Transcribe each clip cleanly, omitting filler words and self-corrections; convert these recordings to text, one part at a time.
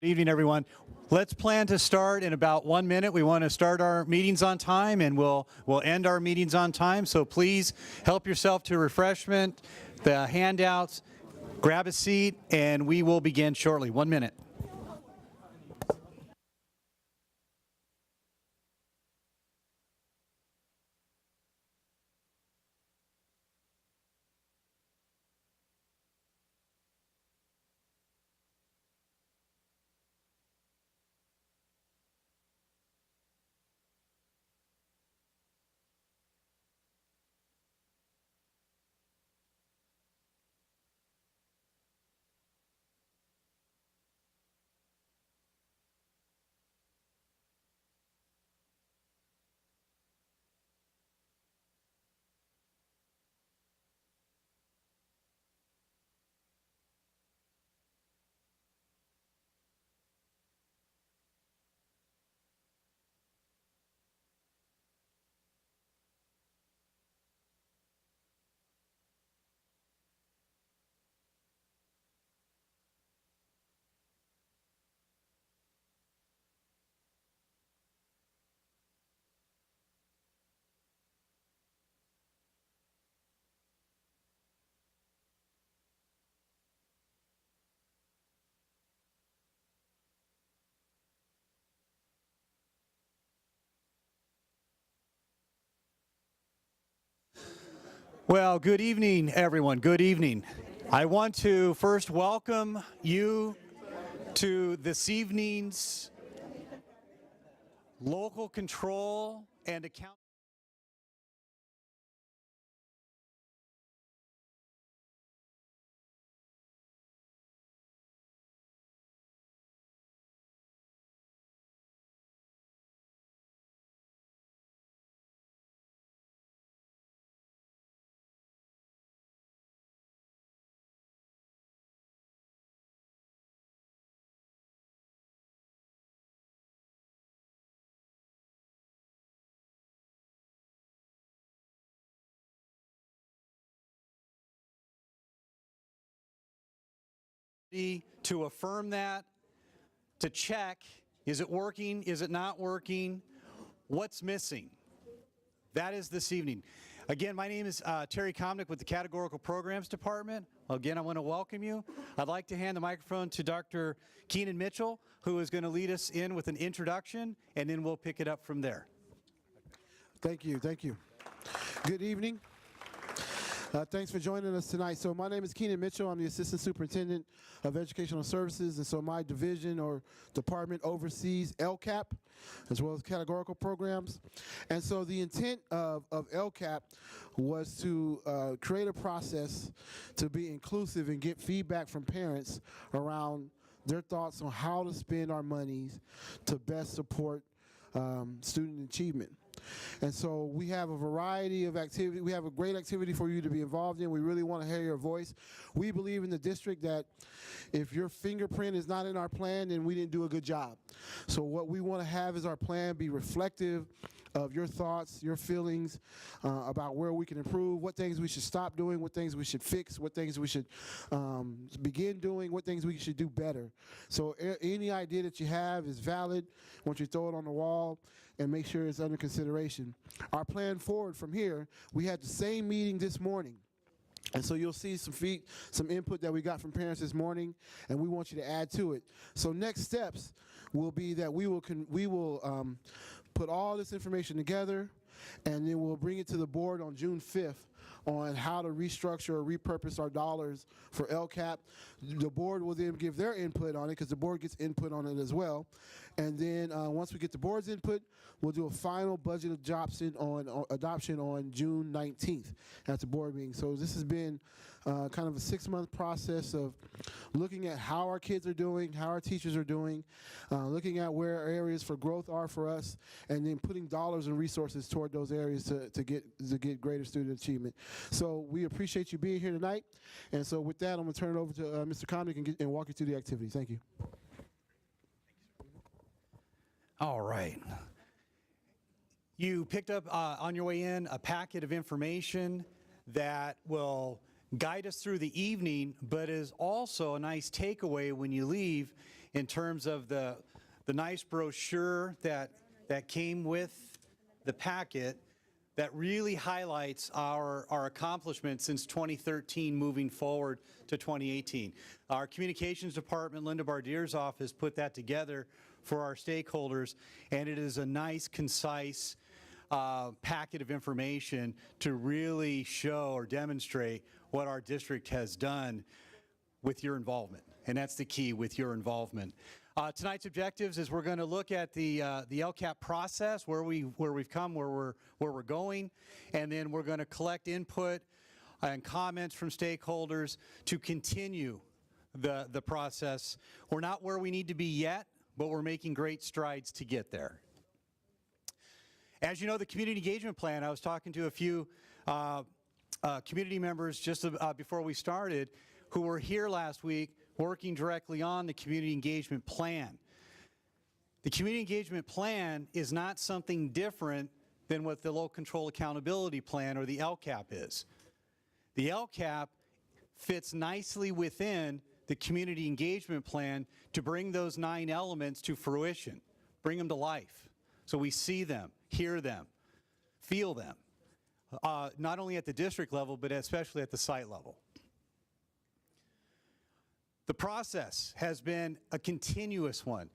Evening, everyone. Let's plan to start in about 1 minute. We want to start our meetings on time, and we'll end our meetings on time. So please help yourself to refreshment, the handouts, grab a seat, and we will begin shortly. 1 minute. Well, good evening, everyone. Good evening. I want to first welcome you to this evening's local control and account. To affirm that, to check, is it working, is it not working, what's missing? That is this evening. Again, my name is Terry Comnick with the Categorical Programs Department. Again, I want to welcome you. I'd like to hand the microphone to Dr. Keenan Mitchell, who is going to lead us in with an introduction, and then we'll pick it up from there. Thank you. Good evening. Thanks for joining us tonight. So my name is Keenan Mitchell. I'm the Assistant Superintendent of Educational Services, and so my division or department oversees LCAP as well as categorical programs. And so the intent of LCAP was to create a process to be inclusive and get feedback from parents around their thoughts on how to spend our monies to best support student achievement. And so we have a variety of activity. We have a great activity for you to be involved in. We really want to hear your voice. We believe in the district that if your fingerprint is not in our plan, then we didn't do a good job. So what we want to have is our plan be reflective of your thoughts, your feelings about where we can improve, what things we should stop doing, what things we should fix, what things we should begin doing, what things we should do better. So any idea that you have is valid. Once you throw it on the wall and make sure it's under consideration. Our plan forward from here, we had the same meeting this morning. And so you'll see some input that we got from parents this morning, and we want you to add to it. So next steps will be that we will put all this information together, and then we'll bring it to the board on June 5th on how to restructure or repurpose our dollars for LCAP. The board will then give their input on it because the board gets input on it as well. And then once we get the board's input, we'll do a final budget adoption on June 19th at the board meeting. So this has been kind of a 6-month process of looking at how our kids are doing, how our teachers are doing, looking at where areas for growth are for us, and then putting dollars and resources toward those areas to get greater student achievement. So we appreciate you being here tonight. And so with that, I'm going to turn it over to Mr. Comnick and walk you through the activity. Thank you. All right. You picked up on your way in a packet of information that will guide us through the evening, but is also a nice takeaway when you leave in terms of the nice brochure that came with the packet that really highlights our accomplishments since 2013 moving forward to 2018. Our communications department, Linda Bardier's office, put that together for our stakeholders, and it is a nice, concise packet of information to really show or demonstrate what our district has done with your involvement. And that's the key, with your involvement. Tonight's objectives is we're going to look at the LCAP process, where we've come, where we're going, and then we're going to collect input and comments from stakeholders to continue the process. We're not where we need to be yet, but we're making great strides to get there. As you know, the community engagement plan, I was talking to a few community members just before we started who were here last week working directly on the community engagement plan. The community engagement plan is not something different than what the Local Control Accountability Plan, or the LCAP, is. The LCAP fits nicely within the community engagement plan to bring those 9 elements to fruition, bring them to life, so we see them, hear them, feel them, not only at the district level, but especially at the site level. The process has been a continuous one.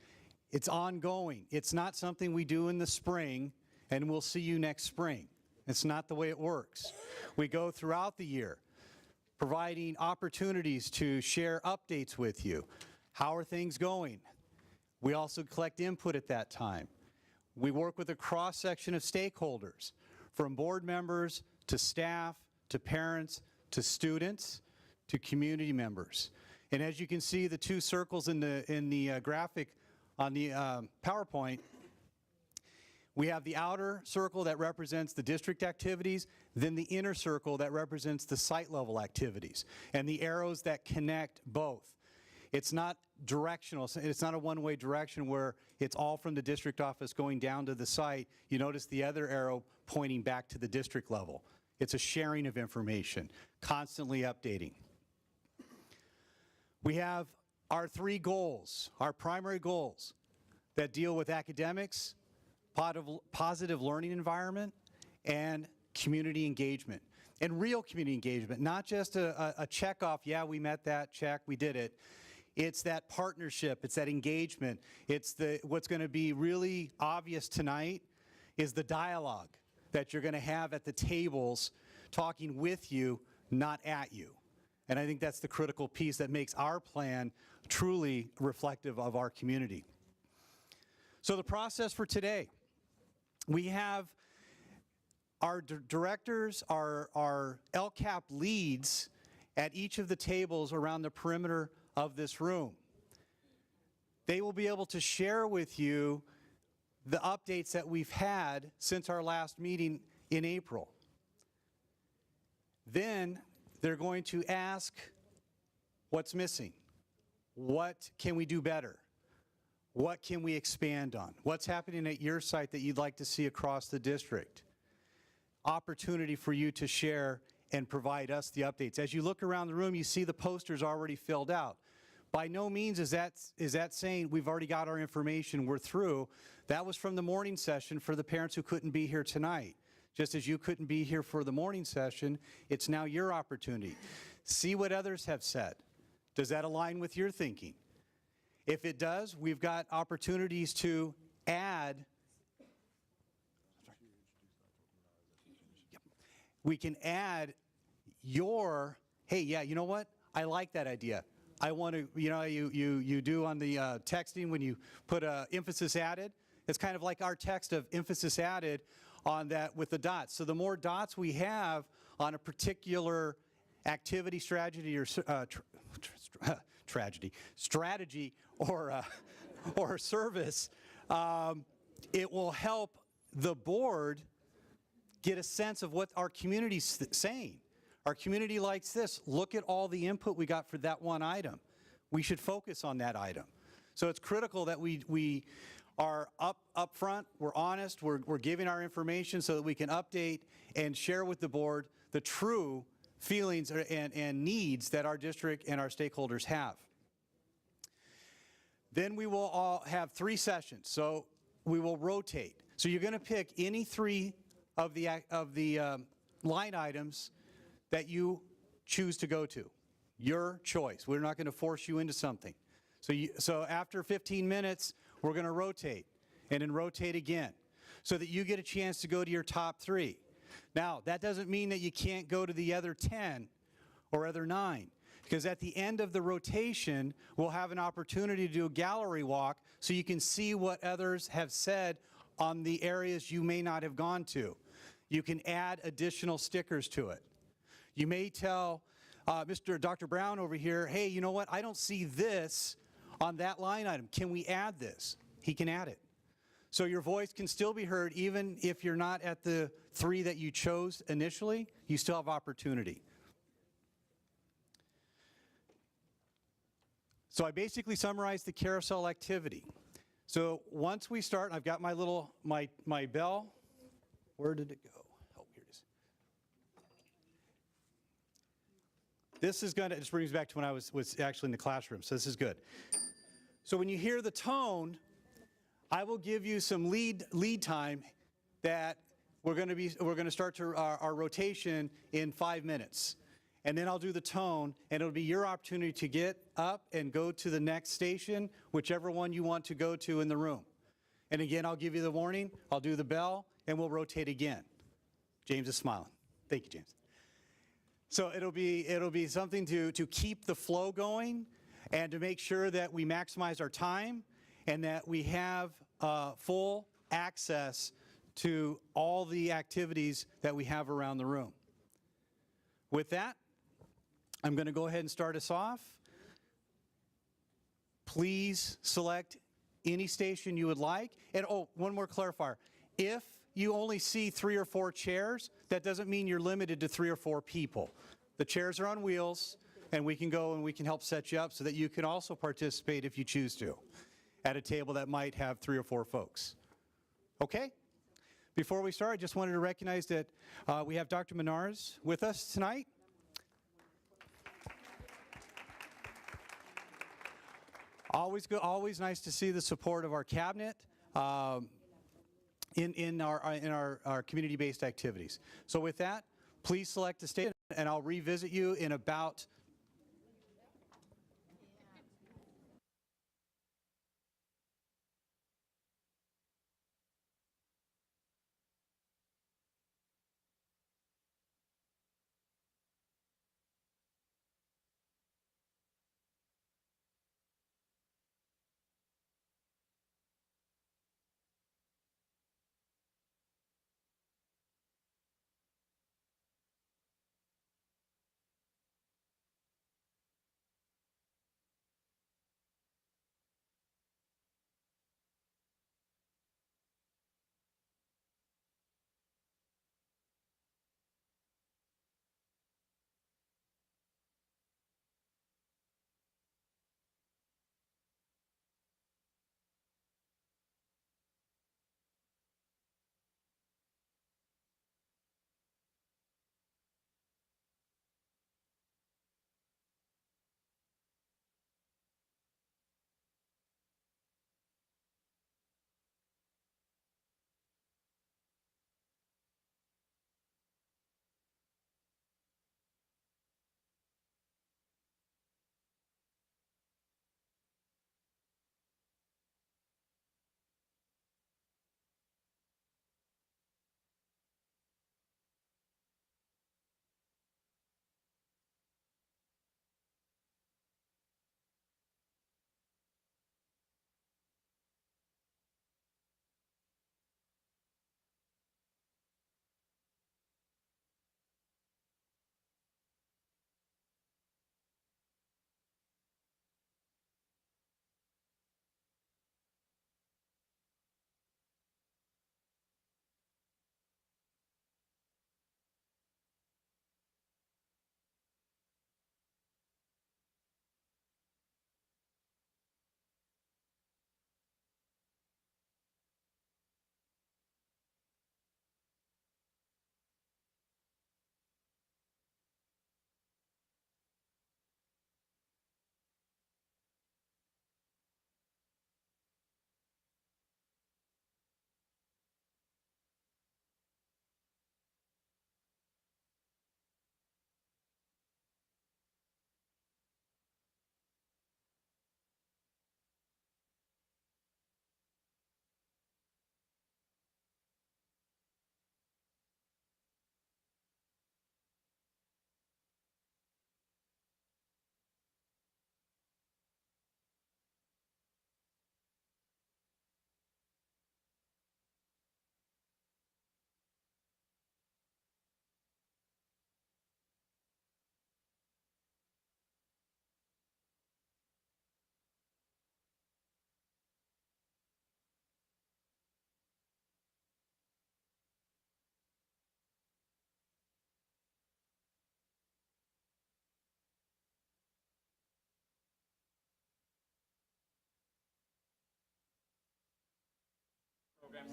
It's ongoing. It's not something we do in the spring and we'll see you next spring. It's not the way it works. We go throughout the year, providing opportunities to share updates with you. How are things going? We also collect input at that time. We work with a cross-section of stakeholders, from board members to staff to parents to students to community members. And as you can see, the 2 circles in the graphic on the PowerPoint, we have the outer circle that represents the district activities, then the inner circle that represents the site level activities, and the arrows that connect both. It's not directional. It's not a one-way direction where it's all from the district office going down to the site. You notice the other arrow pointing back to the district level. It's a sharing of information, constantly updating. We have our 3 goals, our primary goals, that deal with academics, positive learning environment, and community engagement. And real community engagement, not just a check off, yeah, we met that, check, we did it. It's that partnership, it's that engagement. It's what's going to be really obvious tonight is the dialogue that you're going to have at the tables, talking with you, not at you. And I think that's the critical piece that makes our plan truly reflective of our community. So the process for today, we have our directors, our LCAP leads at each of the tables around the perimeter of this room. They will be able to share with you the updates that we've had since our last meeting in April. Then they're going to ask what's missing. What can we do better? What can we expand on? What's happening at your site that you'd like to see across the district? Opportunity for you to share and provide us the updates. As you look around the room, you see the posters already filled out. By no means is that saying we've already got our information, we're through. That was from the morning session for the parents who couldn't be here tonight. Just as you couldn't be here for the morning session, it's now your opportunity. See what others have said. Does that align with your thinking? If it does, we've got opportunities to add. We can add your, hey, yeah, you know what? I like that idea. I want to, you know, you do on the texting when you put emphasis added. It's kind of like our text of emphasis added on that with the dots. So the more dots we have on a particular activity, strategy, or strategy or service, it will help the board get a sense of what our community's saying. Our community likes this. Look at all the input we got for that one item. We should focus on that item. So it's critical that we are up front, we're honest, we're giving our information so that we can update and share with the board the true feelings and needs that our district and our stakeholders have. Then we will all have 3 sessions. So we will rotate. So you're going to pick any 3 of the line items that you choose to go to. Your choice. We're not going to force you into something. So after 15 minutes, we're going to rotate and then rotate again so that you get a chance to go to your top 3. Now, that doesn't mean that you can't go to the other 10 or other 9, because at the end of the rotation, we'll have an opportunity to do a gallery walk so you can see what others have said on the areas you may not have gone to. You can add additional stickers to it. You may tell Dr. Brown over here, hey, you know what, I don't see this on that line item. Can we add this? He can add it. So your voice can still be heard even if you're not at the 3 that you chose initially, you still have opportunity. So I basically summarized the carousel activity. So once we start, I've got my little, my bell. Where did it go? Oh, here it is. This is gonna, it just brings me back to when I was actually in the classroom, so this is good. So when you hear the tone, I will give you some lead time that we're gonna start to our rotation in 5 minutes. And then I'll do the tone, and it'll be your opportunity to get up and go to the next station, whichever one you want to go to in the room. And again, I'll give you the warning, I'll do the bell, and we'll rotate again. James is smiling. Thank you, James. So it'll be something to keep the flow going and to make sure that we maximize our time and that we have full access to all the activities that we have around the room. With that, I'm going to go ahead and start us off. Please select any station you would like. And oh, one more clarifier. If you only see 3 or 4 chairs, that doesn't mean you're limited to 3 or 4 people. The chairs are on wheels, and we can go and we can help set you up so that you can also participate if you choose to at a table that might have 3 or 4 folks. Okay? Before we start, I just wanted to recognize that we have Dr. Menars with us tonight. Always nice to see the support of our cabinet in our community-based activities. So with that, please select a station, and I'll revisit you in about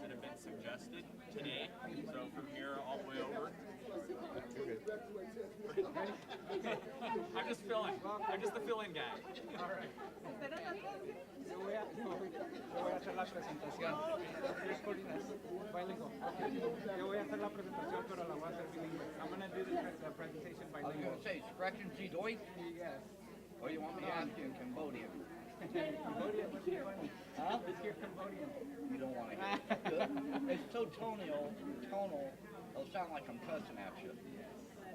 that have been suggested today. So from here all the way over. I'm just filling. I'm just the fill-in guy. All right. Yo voy a hacer la presentación. Bilingual. Yo voy a hacer la presentación, pero la voy a hacer bilingüe. I'm going to do the presentation I was bilingual. going to say, sprechen Sie Deutsch? Yes. Or you want me to ask you in Cambodian? Cambodia, what's your funny? Huh? Let's hear Cambodian. You don't want to hear it. Good. It's so tonal, it'll sound like I'm cussing at you.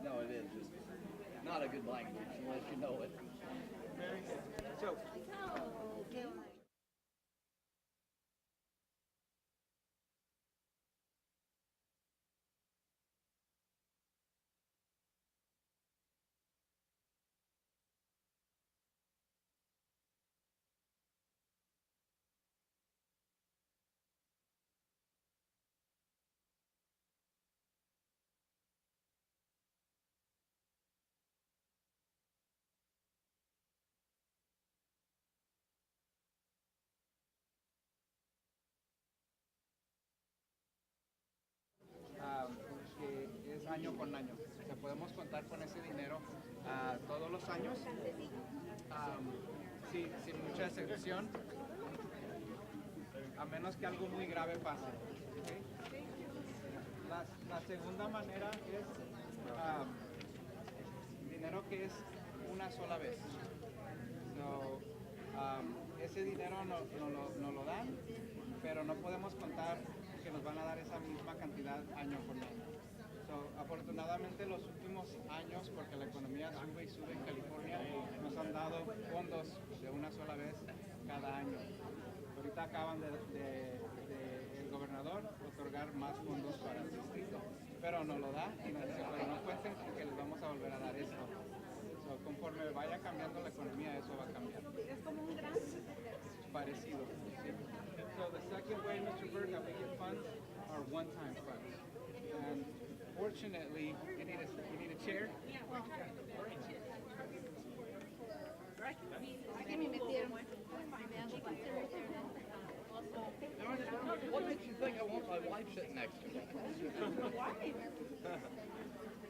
No, it is. It's not a good language unless you know it. Very good. So, que es año con año. O sea, podemos contar con ese dinero todos los años, sin mucha excepción, a menos que algo muy grave pase. ¿Okay? La segunda manera es dinero que es una sola vez. So, ese dinero no lo dan, pero no podemos contar que nos van a dar esa misma cantidad año con año. So, afortunadamente los últimos años, porque la economía sube y sube en California, nos han dado fondos de una sola vez cada año. Ahorita acaban el gobernador otorgar más fondos para el distrito, pero no lo da y nos dice, pero no cuenten con que les vamos a volver a dar esto. So, conforme vaya cambiando la economía, eso va a cambiar. Es como un grant. Parecido. Sí. So the second way, Mr. Berg, that we get funds are one-time funds. And fortunately, you need a chair. Aquí me metieron. What makes you think I want my wife sitting next to me?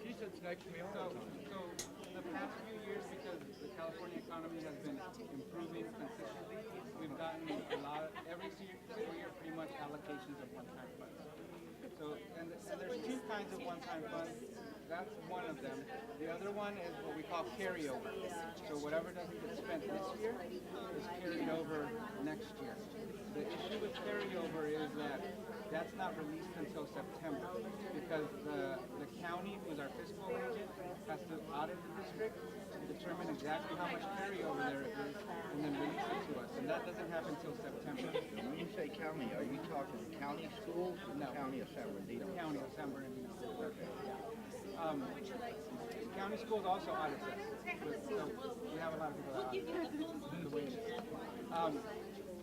She sits next to me all the time. So the past few years, because the California economy has been improving consistently, we've gotten a lot, every single year, pretty much allocations of one-time funds. So, and there's two kinds of one-time funds. That's one of them. The other one is what we call carryover. So whatever doesn't get spent this year is carried over next year. The issue with carryover is that that's not released until September because the county, who is our fiscal agent, has to audit the district, determine exactly how much carryover there is, and then release it to us. And that doesn't happen until September. When you say county, are you talking county schools or No. county of San Bernardino? County of San Bernardino. County schools also audit us. So we have a lot of people that audit the way it is.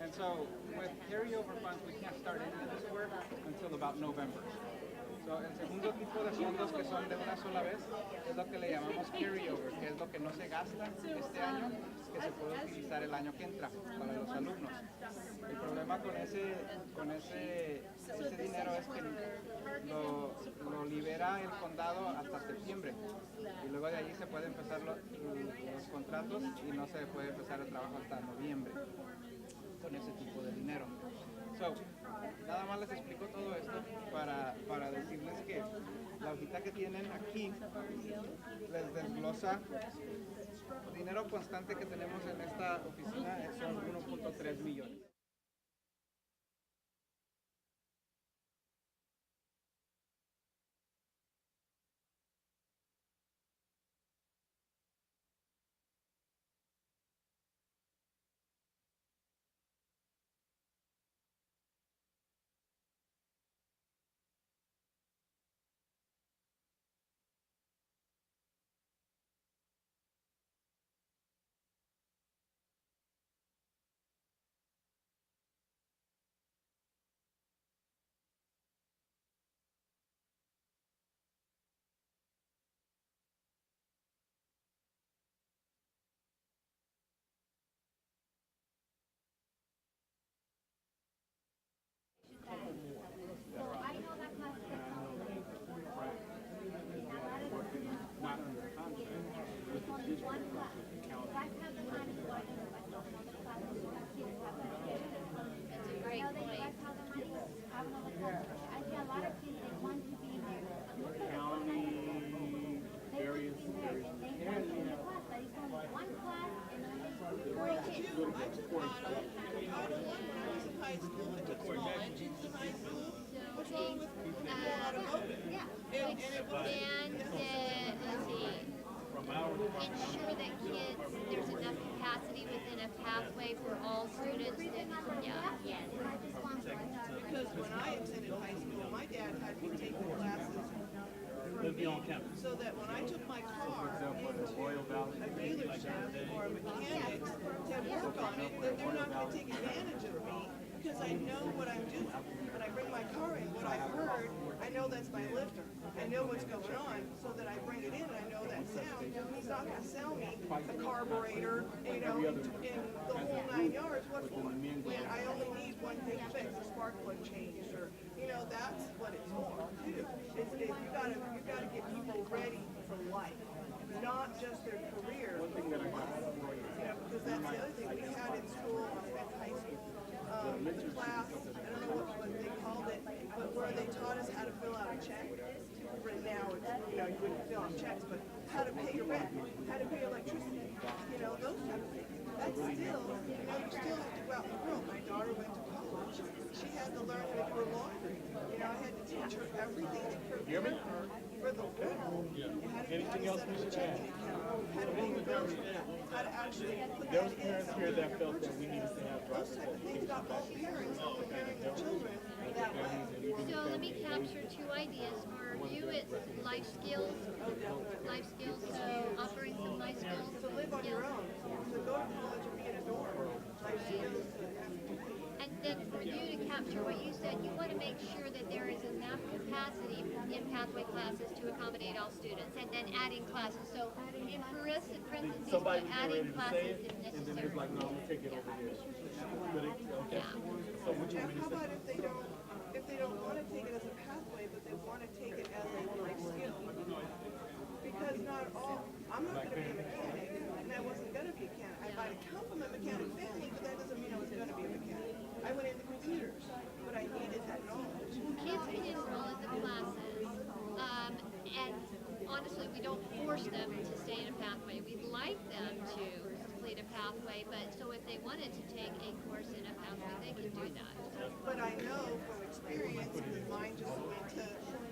And so with carryover funds, we can't start any of this work until about November. So el segundo tipo de fondos que son de una sola vez es lo que le llamamos carryover, que es lo que no se gasta este año, que se puede utilizar el año que entra para los alumnos. El problema con ese dinero es que lo libera el condado hasta septiembre y luego de allí se pueden empezar los contratos y no se puede empezar el trabajo hasta noviembre con ese tipo de dinero. So, nada más les explico todo esto para decirles que la hojita que tienen aquí les desglosa dinero constante que tenemos en esta oficina, son 1.3 millones. great point. I see a lot of kids that want to be there. County, various. But it's only one class and only 4 kids. I took auto. Auto one when I was in high school. I took small engines in high school. What's wrong with automotive? Yeah. And it was And let's see, ensure that kids, there's enough capacity within a pathway for all students. That, yeah. because when I attended high school, my dad had me take the classes for me, so that when I took my car into a dealership or a mechanic to work on it, that they're not going to take advantage of me because I know what I'm doing. When I bring my car in, what I heard, I know that's my lifter. I know what's going on, so that I bring it in and I know that sound. He's not going to sell me a carburetor, in the whole 9 yards. What for? When I only need one thing fixed, a spark plug changed, or that's what it's for too. You gotta get people ready for life, not just their career. Because that's the other thing we had in school, at high school. The class, I don't know what they called it, but where they taught us how to fill out a check. Right now, it's, you wouldn't fill out checks, but how to pay your rent, how to pay electricity, those type of things. That's still, you still have to go out in the world. My daughter went to college. She had to learn how to do her laundry. I had to teach her everything to prepare her for the world. Anything else we should add? How to pay your bills, how to actually put that in something that purchases. Those type of things, not all parents are preparing their children that way. So let me capture 2 ideas. For you, it's life skills. Life skills, so offering some life skills. To live on your own, to go to college and be in a dorm, life skills. And then for you to capture what you said, you want to make sure that there is enough capacity in pathway classes to accommodate all students, and then adding classes. So in parentheses, but adding classes if necessary. No, I'm gonna take it over here. Yeah. And how about if they don't want to take it as a pathway, but they want to take it as a life skill? Because I'm not going to be a mechanic, and I wasn't going to be a mechanic. I might have come from a mechanic family, but that doesn't mean I was going to be a mechanic. I went into computers, but I needed that knowledge. Kids can enroll in the classes, and honestly, we don't force them to stay in a pathway. We'd like them to complete a pathway, but so if they wanted to take a course in a pathway, they can do that. But I know from experience, because mine just went to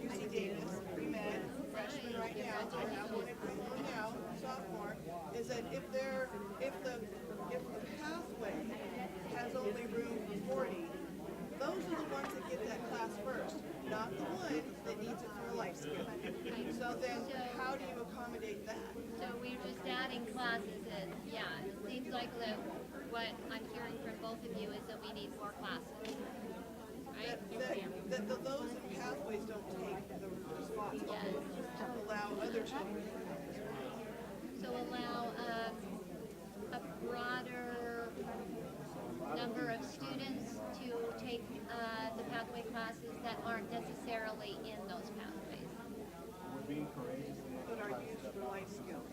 UC Davis, pre-med, freshman right now, I have one now, sophomore, is that if the pathway has only room for 40, those are the ones that get that class first, not the ones that needs it for a life skill. So then, how do you accommodate that? So we're just adding classes, and yeah, it seems like what I'm hearing from both of you is that we need more classes, right? That those in pathways don't take the responsibility to allow other children to have as well. So allow a broader number of students to take the pathway classes that aren't necessarily in those pathways. But are used for life skills.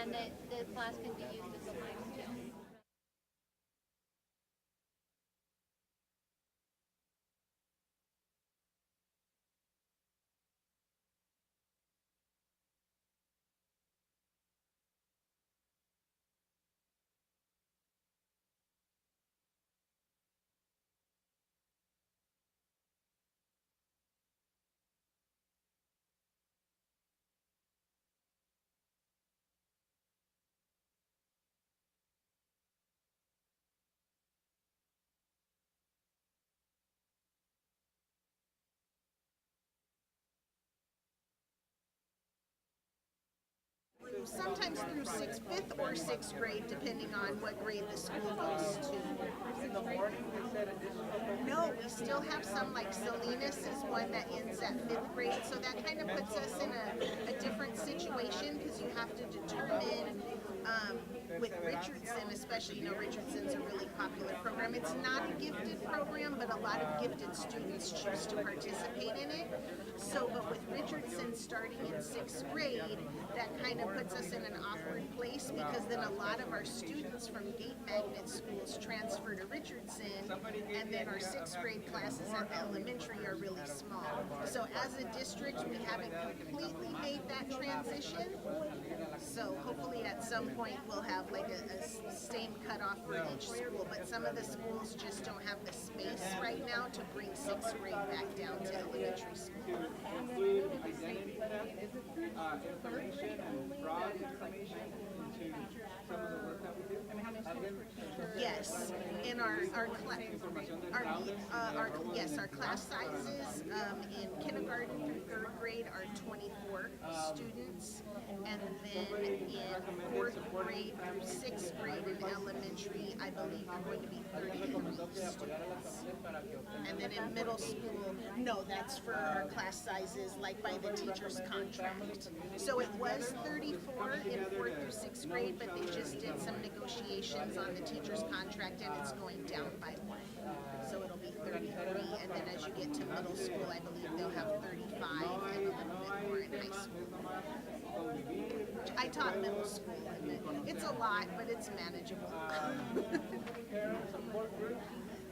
And that the class can be used as a life skill. Sometimes through fifth or sixth grade, depending on what grade the school goes to. In the morning, they said additional. No, we still have some, like Salinas is one that ends at 5th grade, so that kind of puts us in a different situation because you have to determine with Richardson, especially, Richardson's a really popular program. It's not a gifted program, but a lot of gifted students choose to participate in it. So, but with Richardson starting in 6th grade, that kind of puts us in an awkward place because then a lot of our students from gate magnet schools transfer to Richardson, and then our sixth grade classes at the elementary are really small. So as a district, we haven't completely made that transition. So hopefully at some point we'll have like a same cutoff for each school, but some of the schools just don't have the space right now to bring sixth grade back down to elementary school. Include identity theft, information and fraud information into some of the work that we do? Yes, in our class sizes in kindergarten through third grade are 24 students, and then in fourth grade through sixth grade in elementary, I believe are going to be 33 students. And then in middle school, no, that's for our class sizes, like by the teacher's contract. So it was 34 in fourth through sixth grade, but they just did some negotiations on the teacher's contract, and it's going down by one. So it'll be 33, and then as you get to middle school, I believe they'll have 35 and a little bit more in high school. I taught middle school, and it's a lot, but it's manageable.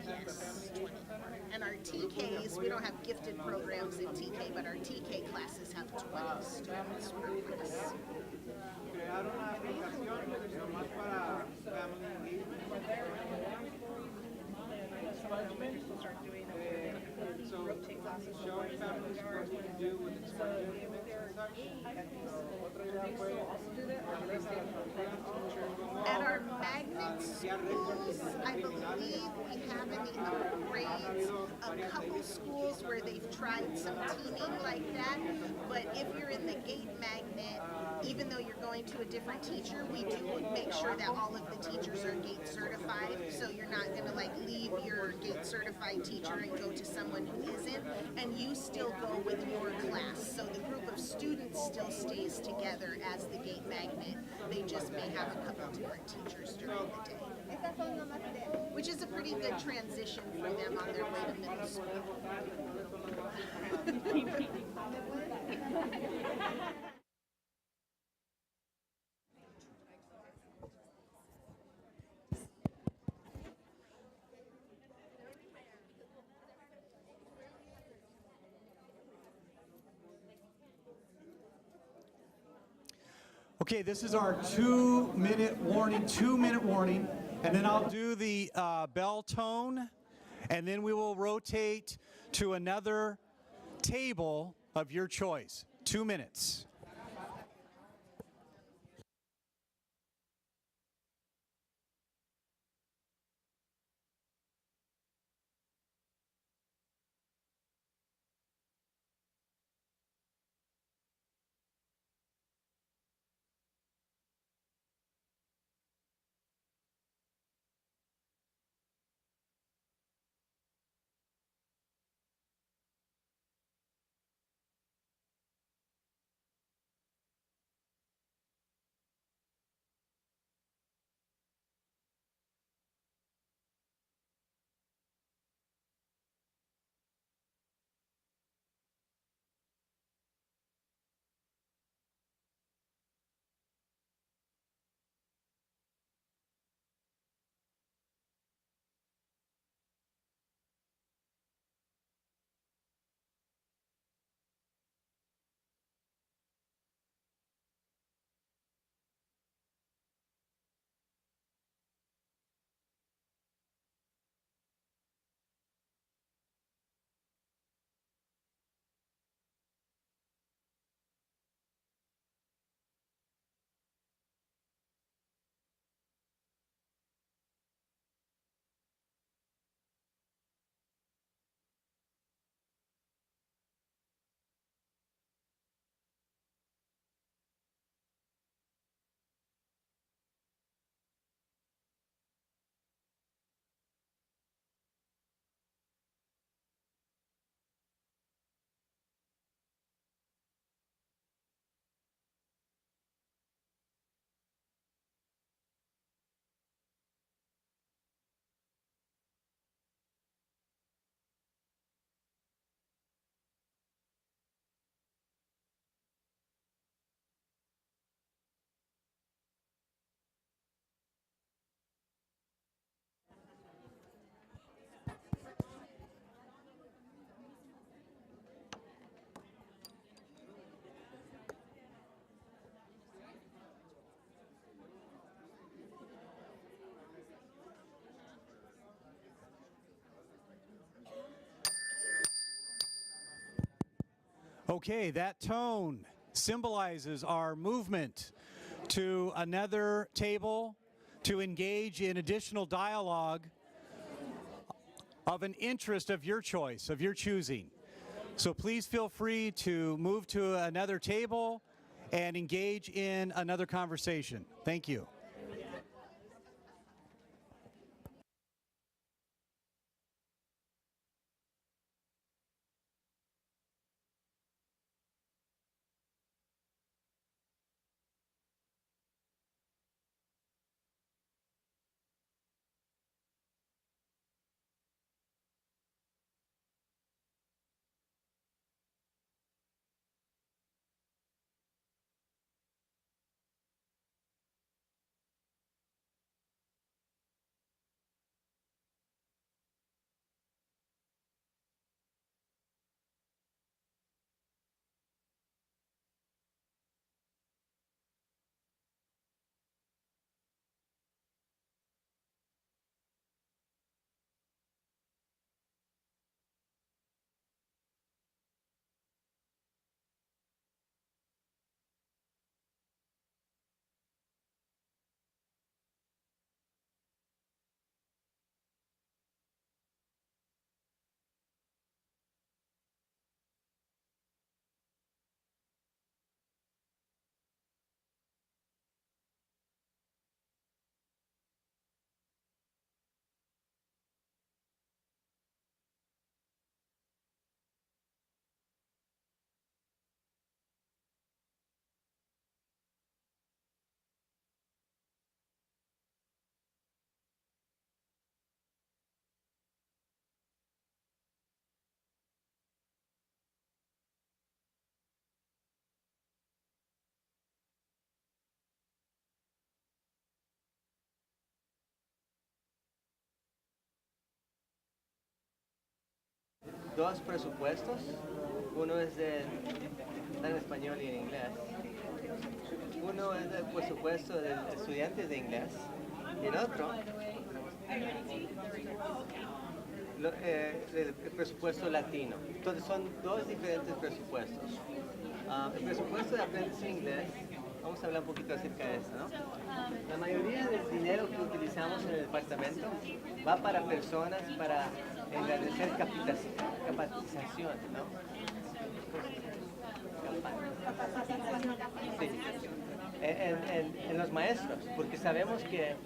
Yes, 24. And our TKs, we don't have gifted programs in TK, but our TK classes have 20 students per class. Crear una aplicación más para family engagement. So showing families what we can do with exposure and such. At our magnet schools, I believe we have in the upper grades a couple schools where they've tried some teaming like that, but if you're in the gate magnet, even though you're going to a different teacher, we do make sure that all of the teachers are gate certified, so you're not going to like leave your gate certified teacher and go to someone who isn't, and you still go with your class. So the group of students still stays together as the gate magnet. They just may have a couple different teachers during the day, which is a pretty good transition for them on their way to middle school. Okay, this is our 2-minute warning, 2-minute warning, and then I'll do the bell tone, and then we will rotate to another table of your choice. 2 minutes. Okay, that tone symbolizes our movement to another table to engage in additional dialogue of an interest of your choice, of your choosing. So please feel free to move to another table and engage in another conversation. Thank you. Dos presupuestos. Uno es está en español y en inglés. Uno es el presupuesto de estudiantes de inglés. Y el otro, el presupuesto latino. Entonces son dos diferentes presupuestos. El presupuesto de aprendizaje inglés, vamos a hablar un poquito acerca de eso, ¿no? La mayoría del dinero que utilizamos en el departamento va para personas, para engrandecer capacitación, ¿no? Sí. En los maestros, porque sabemos que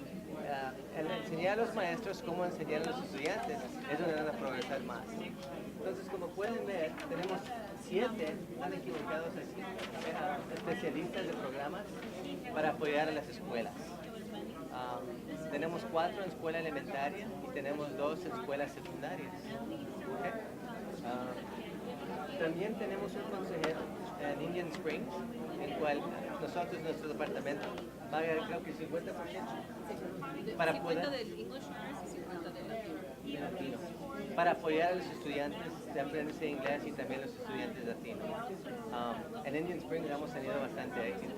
el enseñar a los maestros cómo enseñar a los estudiantes es donde van a progresar más. Entonces, como pueden ver, tenemos 7, están equivocados aquí, especialistas de programas para apoyar a las escuelas. Tenemos 4 en escuela elementaria y tenemos 2 en escuelas secundarias. ¿Okay? También tenemos un consejero en Indian Springs, en cual nosotros, nuestro departamento, paga creo que 50% para poder, 50 del English Nurse y 50 del latino. Para apoyar a los estudiantes de aprendizaje inglés y también los estudiantes latinos. En Indian Springs hemos tenido bastante éxito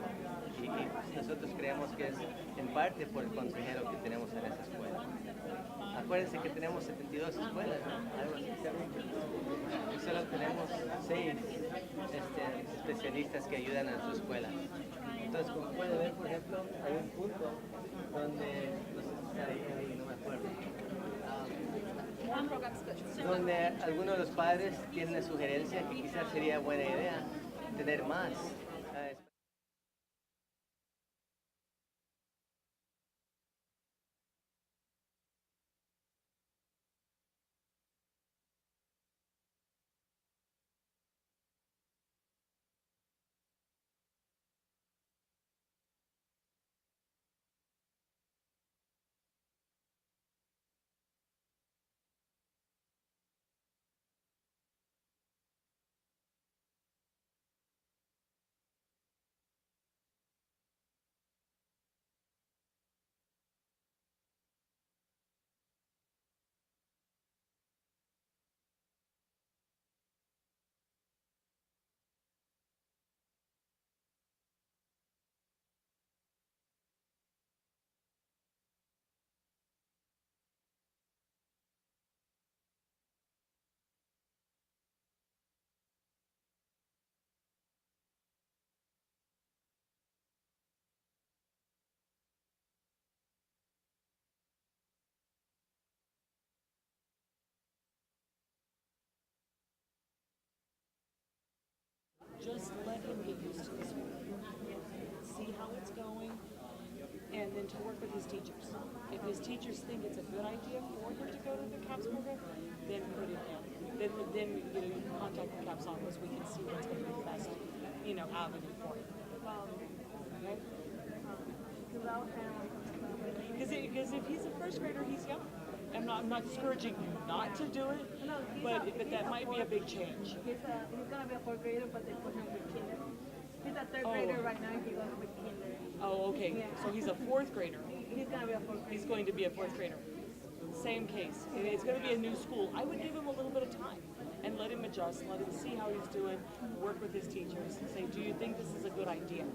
y nosotros creemos que es en parte por el consejero que tenemos en esa escuela. Acuérdense que tenemos 72 escuelas, ¿no? Algo así. Y solo tenemos 6 especialistas que ayudan a su escuela. Entonces, como pueden ver, por ejemplo, hay un punto donde, no sé si está ahí, no me acuerdo, donde algunos de los padres tienen la sugerencia que quizás sería buena idea tener más. then to work with his teachers. If his teachers think it's a good idea for him to go to the CAPS program, then put him in. Then you know, you can contact the CAPS office. We can see what's going to be the best, you know, avenue for him. Okay? Because if he's a first grader, he's young. I'm not discouraging you not to do it, but that might be a big change. He's gonna be a fourth grader, but they put him with kinder. He's a third grader right now. He goes with kinder. Oh, okay. Yeah. So he's a fourth grader. He's gonna be a fourth grader. He's going to be a fourth grader. Same case. It's going to be a new school. I would give him a little bit of time and let him adjust, let him see how he's doing, work with his teachers, and say, do you think this is a good idea?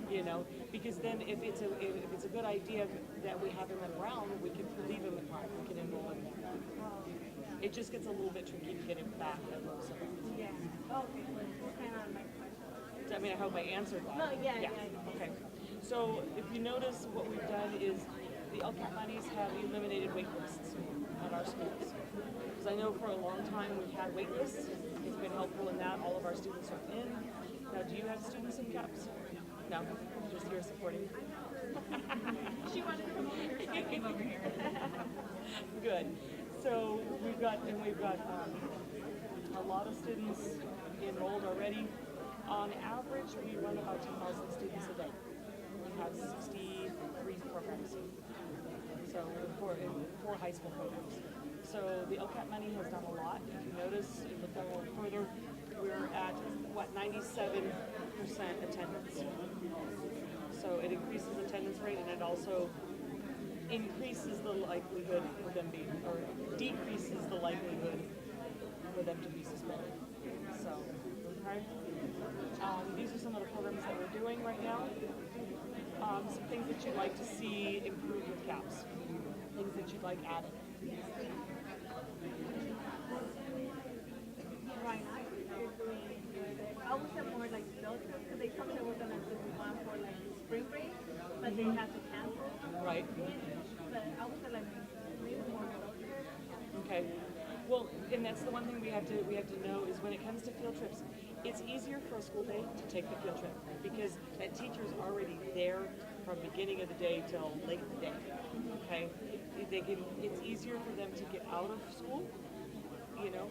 You know, because then if it's a good idea that we have him at Brown, we can leave him at Brown. We can enroll him there. It just gets a little bit tricky to get him back at Roosevelt. Yeah. Okay. Kind of like I mean, I hope I answered that. No, yeah. Okay. So if you notice, what we've done is the LCAP monies have eliminated wait lists at our schools. Because I know for a long time we've had wait lists. It's been helpful in that all of our students are in. Now, do you have students in CAPS? No, just here supporting. She wanted to come over here, so I came over here. Good. So we've got a lot of students enrolled already. On average, we run about 2,000 students a day. We have 63 programs. So in four high school programs. So the LCAP money has done a lot. If you notice, if you look down a little further, we're at, 97% attendance. So it increases attendance rate, and it also increases the likelihood for them being, or decreases the likelihood for them to be suspended. So, okay. These are some of the programs that we're doing right now. Some things that you'd like to see improved with CAPS. Things that you'd like added. Right now, you're doing, I would say more like field trips, because they told me they were going to do one for like spring break, but they had to cancel. Right. But I would say like maybe more field trips. Okay. Well, and that's the one thing we have to know is when it comes to field trips, it's easier for a school day to take the field trip because that teacher's already there from beginning of the day till late in the day. Okay, it's easier for them to get out of school. You know,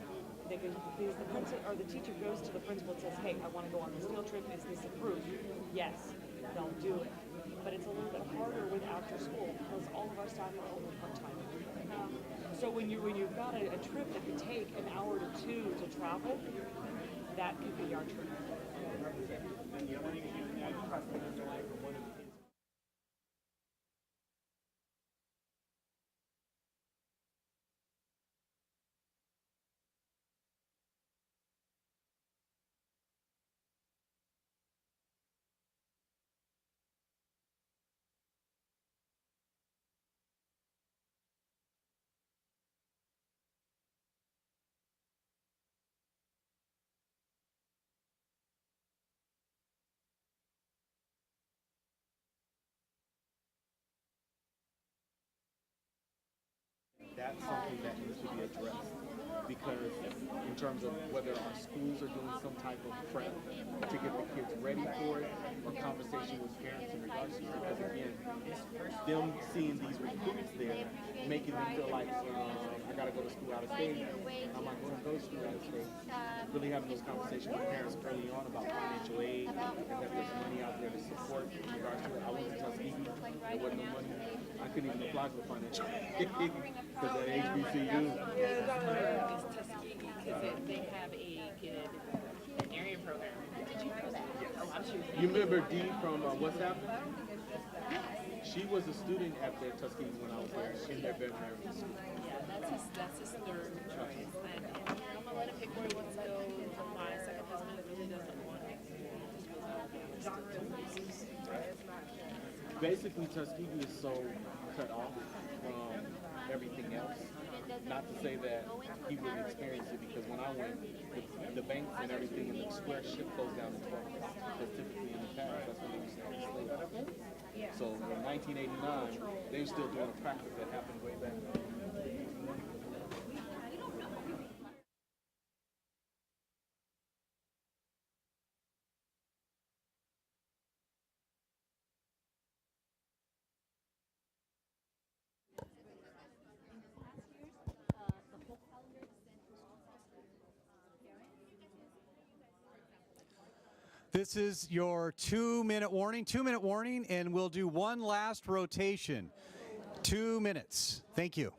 they can because the principal or the teacher goes to the principal and says, "Hey, I want to go on this field trip. Is this approved?" Yes, they'll do it. But it's a little bit harder with after school because all of our staff are only part-time. So when you've got a trip that could take an hour to two to travel, that could be our trip. That's something that needs to be addressed because in terms of whether our schools are doing some type of prep to get the kids ready for it or conversation with parents in regards to it, because again, them seeing these recruits there, making them feel like I gotta go to school out of state, I'm not going to go to school out of state. Really having those conversations with parents early on about financial aid and that there's money out there to support in regards to it. I went to Tuskegee, there wasn't no money. I couldn't even apply for financial aid because at HBCU. It's Tuskegee because they have a good veterinarian program. Did you know that? Oh, I'm sure. You remember Dee from WhatsApp? She was a student at their Tuskegee when I was there in their veterinary school. Yeah, that's his third choice. And I'm gonna let him pick where he wants to go. My second husband really doesn't want it. Basically, Tuskegee is so cut off from everything else. Not to say that he would experience it because when I went, the banks and everything in the square ship closed down in 12 months. Because typically in the past, that's when they used to have slaves. So in 1989, they were still doing a practice that happened way back then. This is your 2-minute warning, and we'll do one last rotation. 2 minutes. Thank you.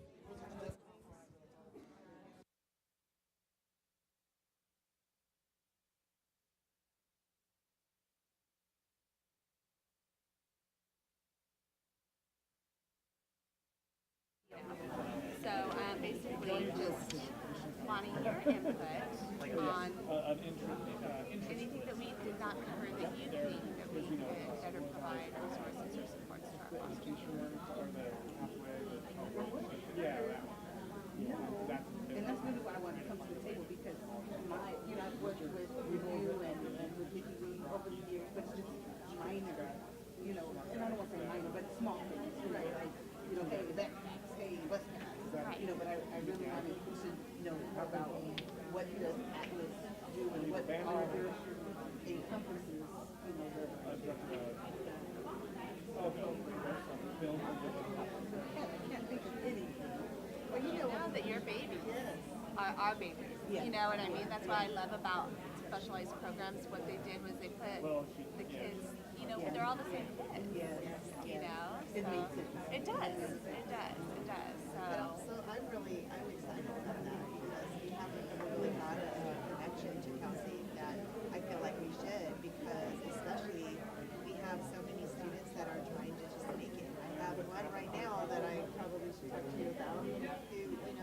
So basically just wanting your input on anything that we did not cover that you think that we could better provide resources or supports to our law students. And that's really why I wanted to come to the table because I've worked with you and with Nikki over the years, but it's just minor, and I don't want to say minor, but small things, like, hey, backpacks, hey, bus pass, but I really wanted to know about what does Atlas do and what all encompasses, I can't think of any. Well, know that your babies are our babies. You know what I mean? That's what I love about specialized programs. What they did was they put the kids, they're all the same kids. You know? So it does. It does. It does. So. But also, I'm excited about that because we haven't really got a connection to Kelsey that I feel like we should because especially we have so many students that are trying to just make it. I have one right now that I probably should talk to you about who,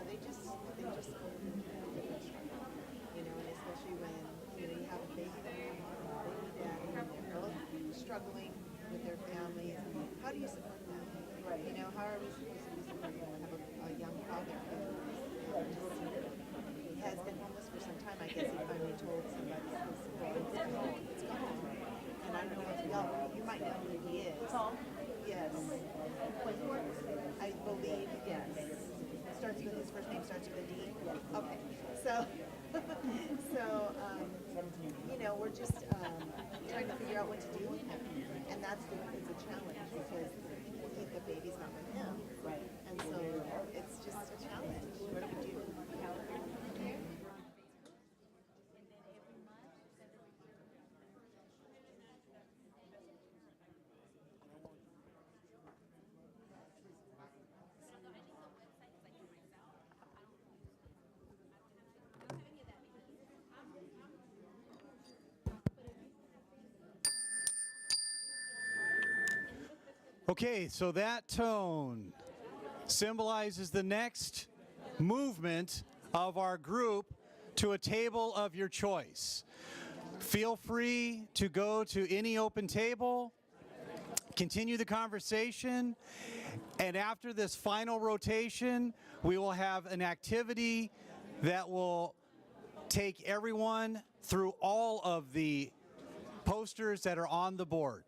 they just go through a different struggle. And especially when, you have a baby mom and a baby daddy and they're both struggling with their families. How do you support them? Right. How are we supposed to be supporting them? I have a young father who has been homeless for some time. I guess he finally told somebody it's gone. And I know you might know who he is. Paul? Yes. I believe, yes. Starts with his first name starts with a D? Yes. Okay. So we're just trying to figure out what to do with him. And it's a challenge because people think the baby's not with him. Right. And so it's just a challenge. What do we do? Okay, so that tone symbolizes the next movement of our group to a table of your choice. Feel free to go to any open table, continue the conversation, and after this final rotation, we will have an activity that will take everyone through all of the posters that are on the board.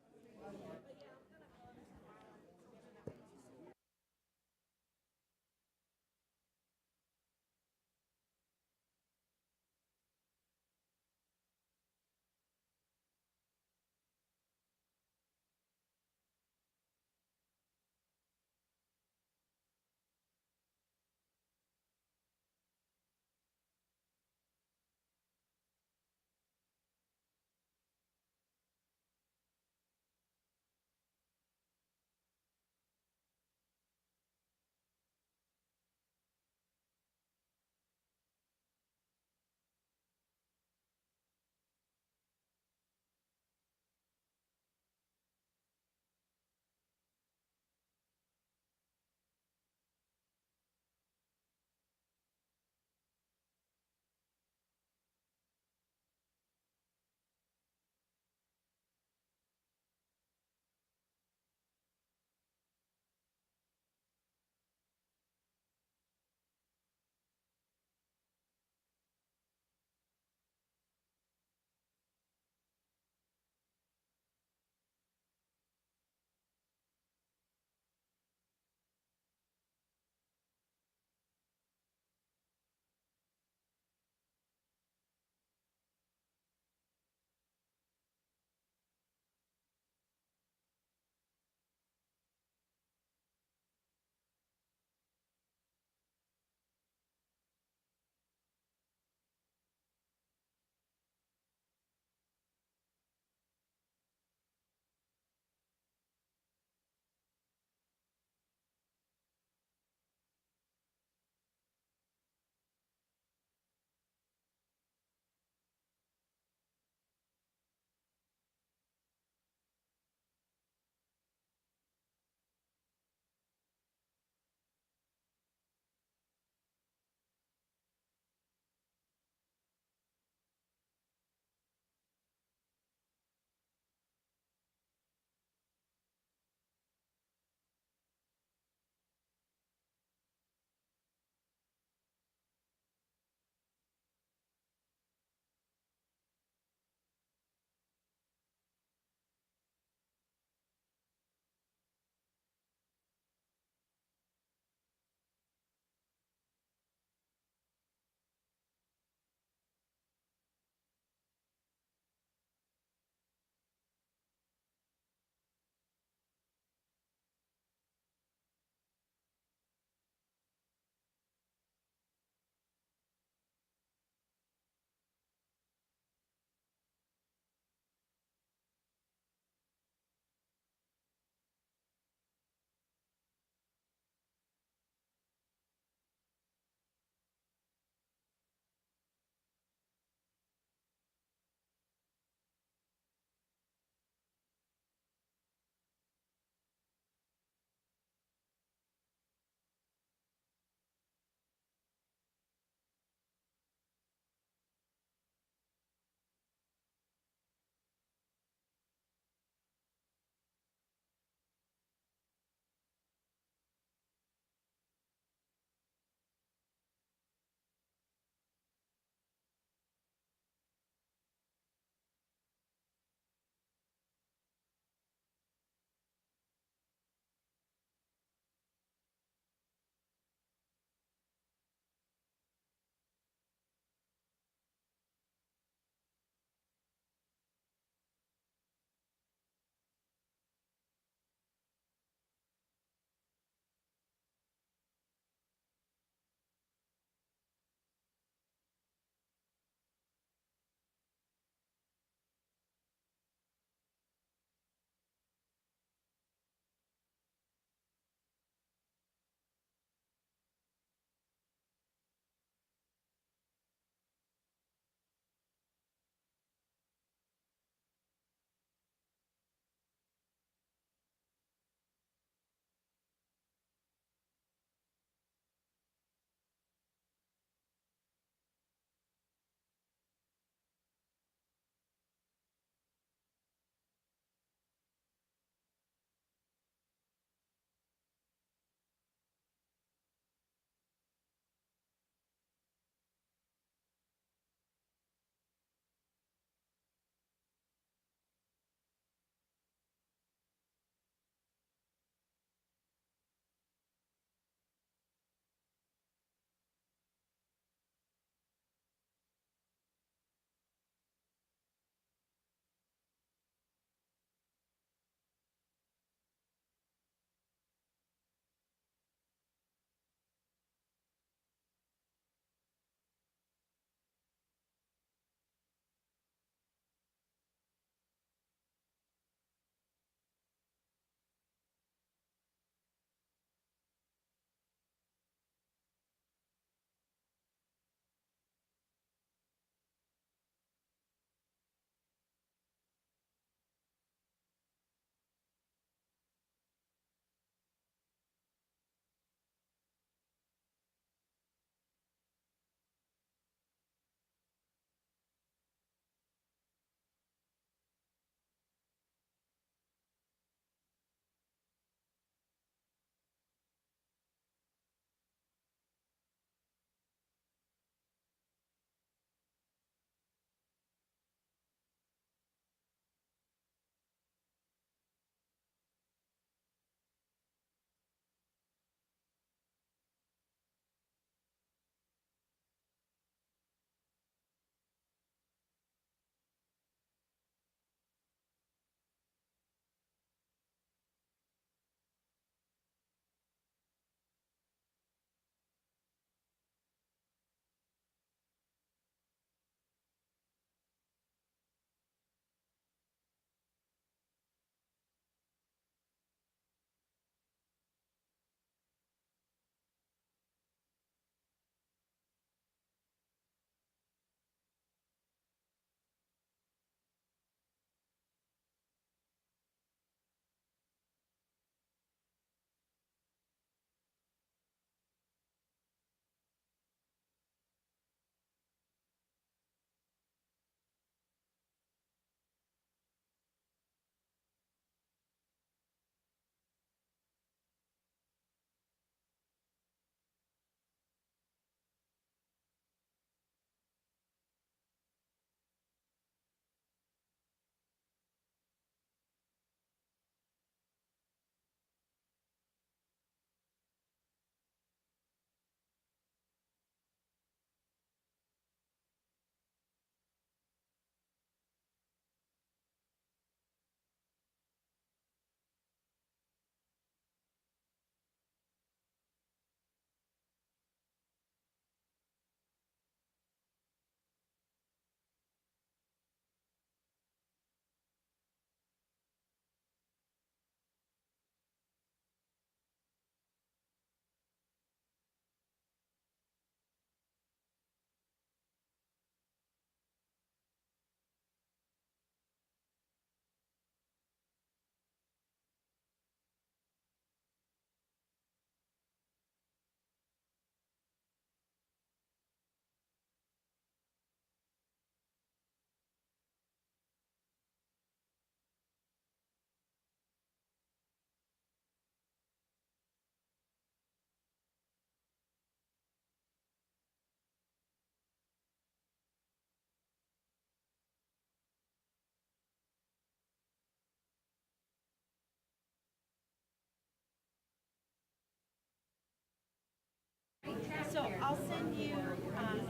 I'll send you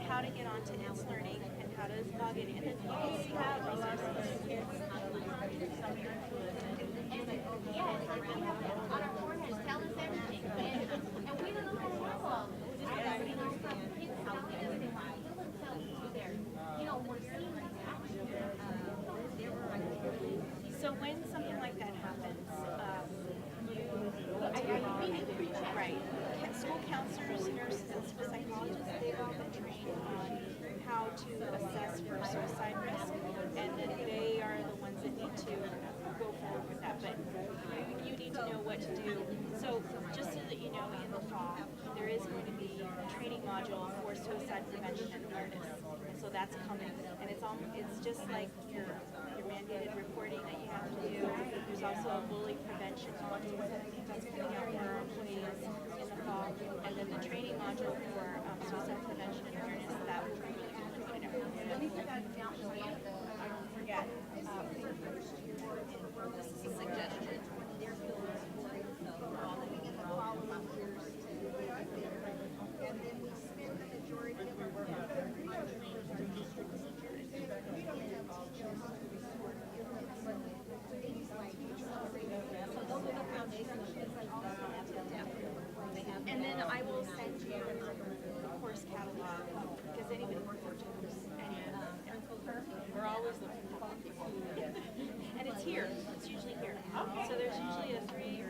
how to get onto Ants Learning and how to log in. And then you can see how a lot of kids. Yeah, it's like we have it on our foreheads, tell us everything. And we don't know how to tell them. Just you know, from kids telling us they want to heal themselves to their, you know, we're seeing these actions. So when something like that happens, right. School counselors, nurses, and school psychologists, they've all been trained on how to assess for suicide risk, and then they are the ones that need to go forward with that. But you need to know what to do. So just so that you know, in the fall, there is going to be a training module for suicide prevention and awareness. And so that's coming, and it's just like your mandated reporting that you have to do. There's also a bully prevention module that's coming out for our employees in the fall, and then the training module for suicide prevention and awareness that will be really good for you. Let me put that down so I don't forget. This is a suggestion. And then we spend the majority of our work on procedures. We don't have teachers to sort of give them some things like So those are the foundation kids that also have them. And then I will send you the course catalog because anybody can purchase. And we're always looking for people. And it's here. It's usually here. So there's usually a 3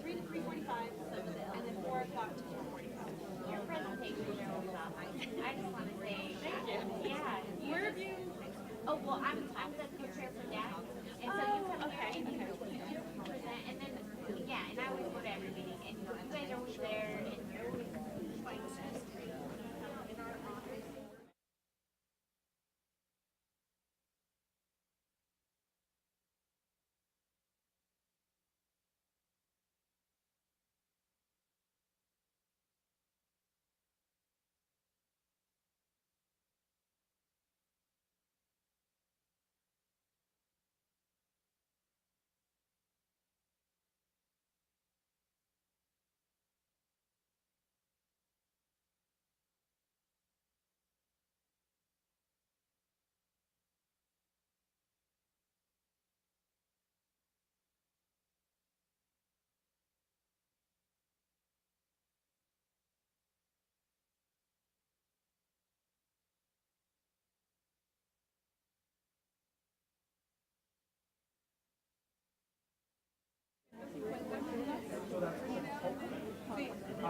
to 3:45, and then 4 o'clock to 4:45. Your presentation was awesome. I just want to say, thank you. Yeah. Where have you? Oh well, I'm the co-chair for that, and so you come here and you present, and then and I always go to every meeting, and you guys are always there, and you're always like in our office.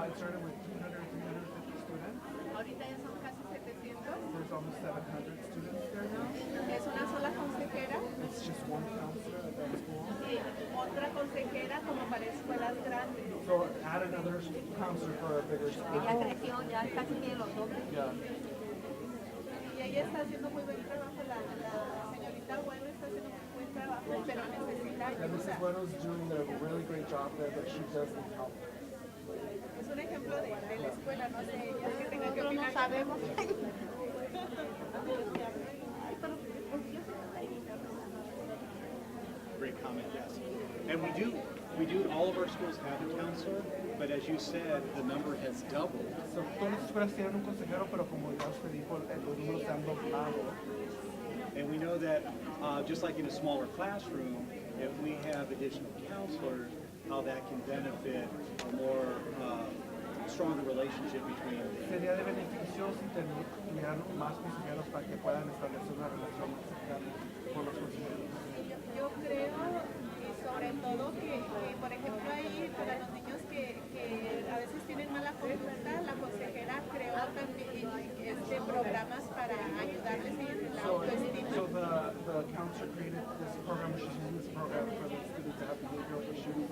It started with 200, 350 students. Ahorita ya son casi 700. There's almost 700 students there now. Es una sola consejera. It's just one counselor at that school. Y otra consejera como para escuelas grandes. So add another counselor for a bigger school. Ya creció, ya casi tiene los dobles. Yeah. Y ella está haciendo muy buen trabajo. La señorita Bueno está haciendo muy buen trabajo, pero necesita And Mrs. ayuda. Bueno's doing a really great job there, but she does need help. Es un ejemplo de la escuela, no sé ella que tenga que opinar. No sabemos. Great comment, yes. And we do, all of our schools have a counselor, but as you said, the number has doubled. So, todas las escuelas tienen un consejero, pero como ya usted dijo, los números se han doblado. And we know that just like in a smaller classroom, if we have additional counselors, how that can benefit a more stronger relationship between them. Sería de beneficio si tuvieran más consejeros para que puedan establecer una relación más cercana con los consejeros. Yo creo, y sobre todo que, por ejemplo, ahí para los niños que a veces tienen mala conducta, la consejera creó también programas para ayudarles en la autoestima. So the counselor created this program, she's using this program for the students that have behavioral issues,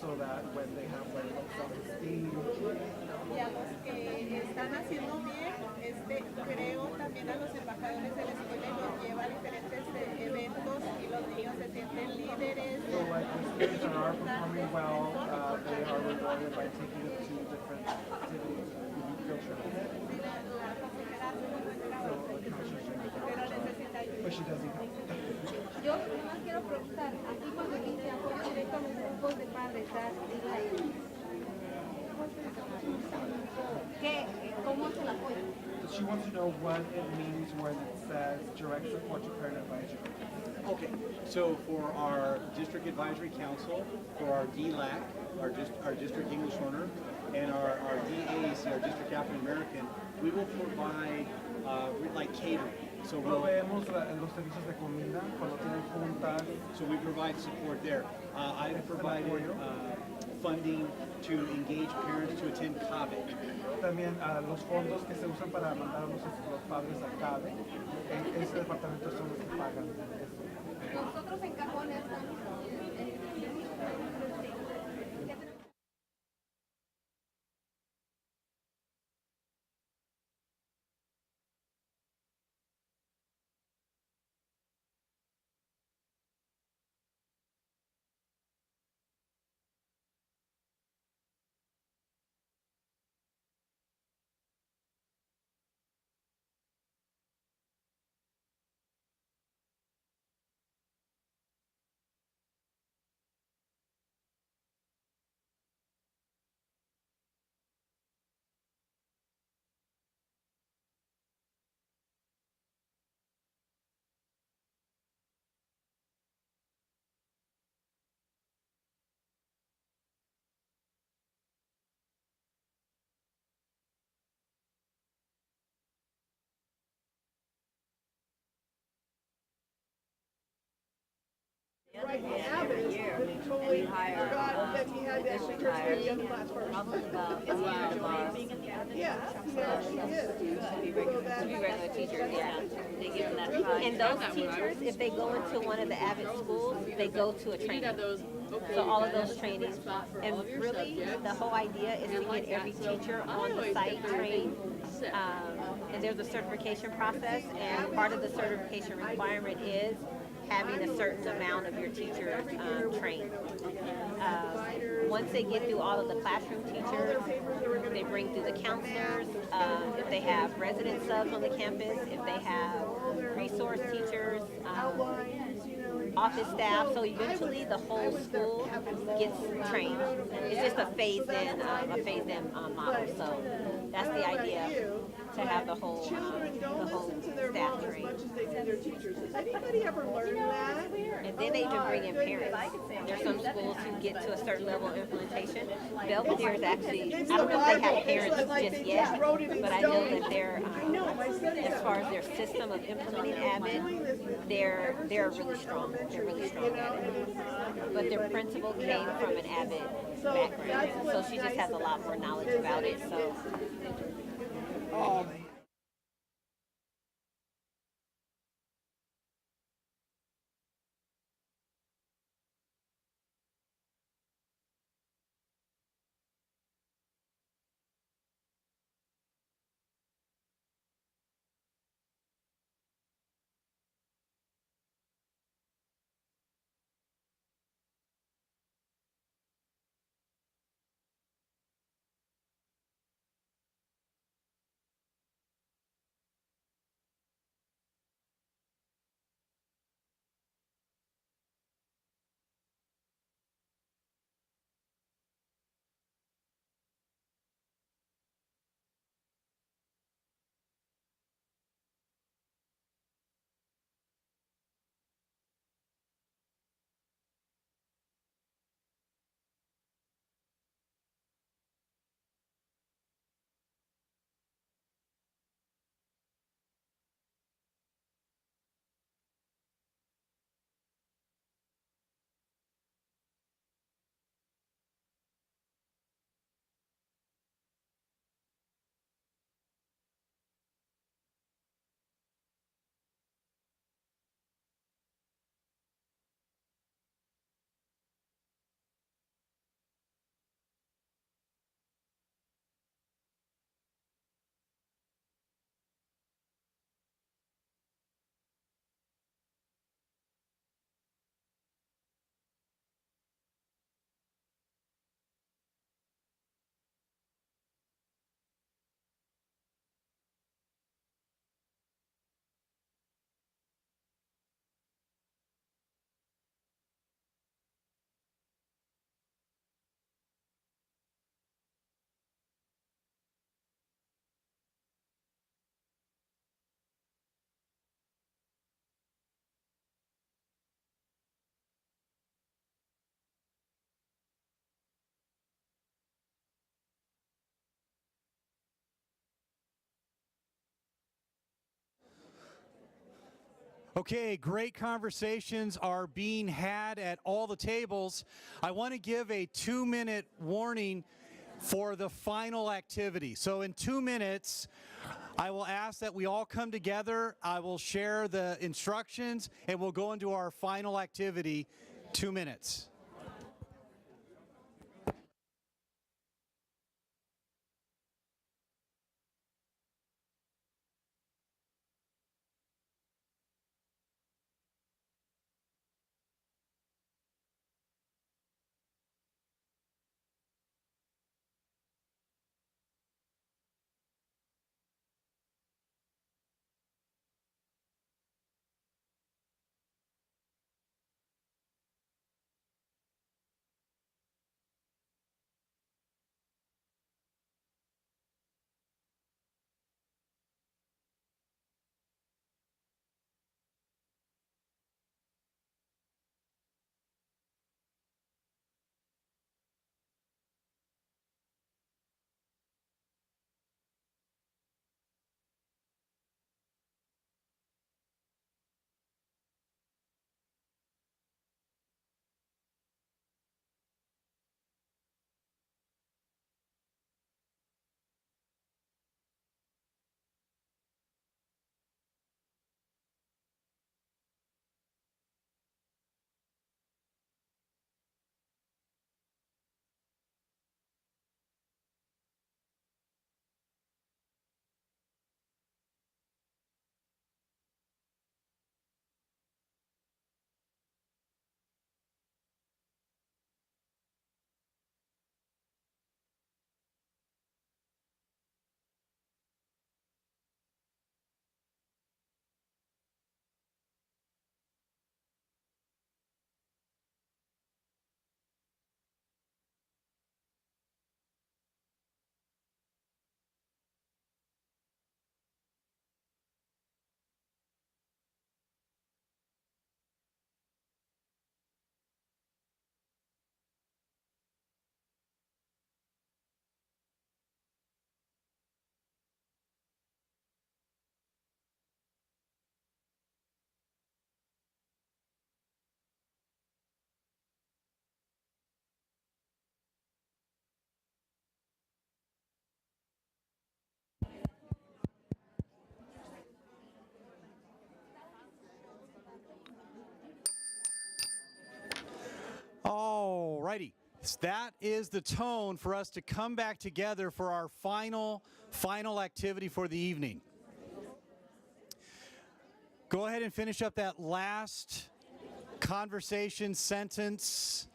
so that when they have like self-esteem. Y a los que están haciendo bien, creo también a los embajadores de la escuela y los lleva a diferentes eventos y los niños se sienten líderes. So like the students that are performing well, they are rewarded by taking them to different activities, field trips. But she doesn't help. Yo nomás quiero preguntar, aquí cuando dice apoyo directo a los grupos de padres, She wants to know what it means when it says direct support to parent advisory. Okay, so for our District Advisory Council, for our DLAC, our District English Learner, and our DAC, our District African American, we will provide like catering. So Proveemos los servicios de comida cuando tienen juntas. So we provide support there. I've provided funding to engage parents to attend CABE. También los fondos que se usan para mandar a los padres a CABE, ese departamento son los que pagan eso. Nosotros en Cajón estamos Right, Abbott totally forgot that he had to actually turn the other class first. Yeah, she did. To be regular teachers, yeah. They give them that time. And those teachers, if they go into one of the Avid schools, they go to a training. So all of those trainings. And really, the whole idea is to get every teacher on the site trained. And there's a certification process, and part of the certification requirement is having a certain amount of your teachers trained. Once they get through all of the classroom teachers, they bring through the counselors, if they have resident subs on the campus, if they have resource teachers, office staff, so eventually the whole school gets trained. It's just a phased-in model, so that's the idea, to have the whole staff trained. As they do their teachers. Has anybody ever learned that? And then they even bring in parents. There's some schools who get to a certain level of implementation. Belvedere is actually, I don't know if they have parents just yet, but I know that they're, as far as their system of implementing Avid, they're really strong. They're really strong at it. But their principal came from an Avid background, so she just has a lot more knowledge about it. So. Okay, great conversations are being had at all the tables. I want to give a 2-minute warning for the final activity. So in 2 minutes, I will ask that we all come together. I will share the instructions and we'll go into our final activity. 2 minutes. All righty. That is the tone for us to come back together for our final activity for the evening. Go ahead and finish up that last conversation sentence.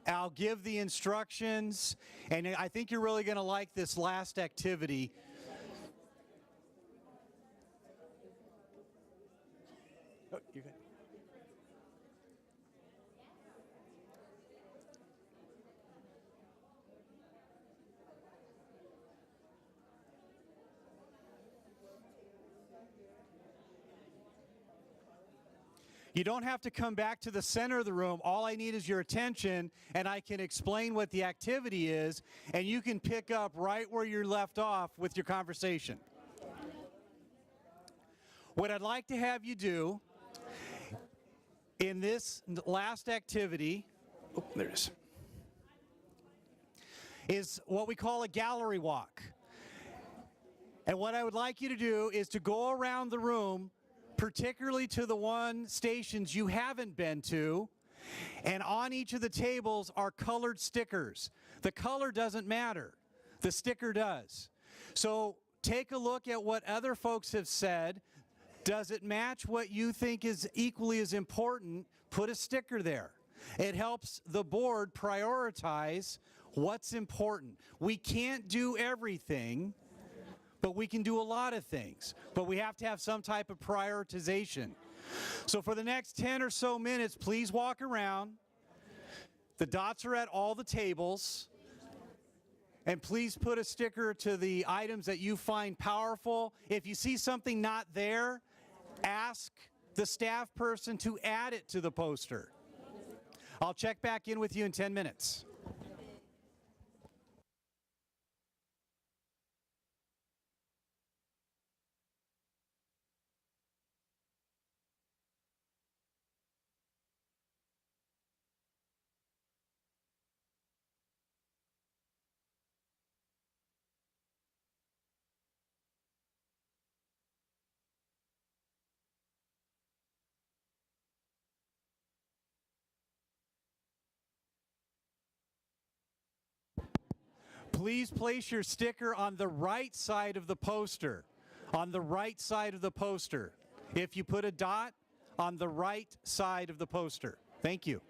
I'll give the instructions, and I think you're really going to like this last activity. Oh, you're good. You don't have to come back to the center of the room. All I need is your attention, and I can explain what the activity is, and you can pick up right where you're left off with your conversation. What I'd like to have you do in this last activity, oh, there it is what we call a gallery walk. And what I would like you to do is to go around the room, particularly to the stations you haven't been to, and on each of the tables are colored stickers. The color doesn't matter, the sticker does. So take a look at what other folks have said. Does it match what you think is equally as important? Put a sticker there. It helps the board prioritize what's important. We can't do everything, but we can do a lot of things. But we have to have some type of prioritization. So for the next 10 or so minutes, please walk around. The dots are at all the tables. And please put a sticker to the items that you find powerful. If you see something not there, ask the staff person to add it to the poster. I'll check back in with you in 10 minutes. please place your sticker on the right side of the poster. On the right side of the poster. If you put a dot, on the right side of the poster. Thank you.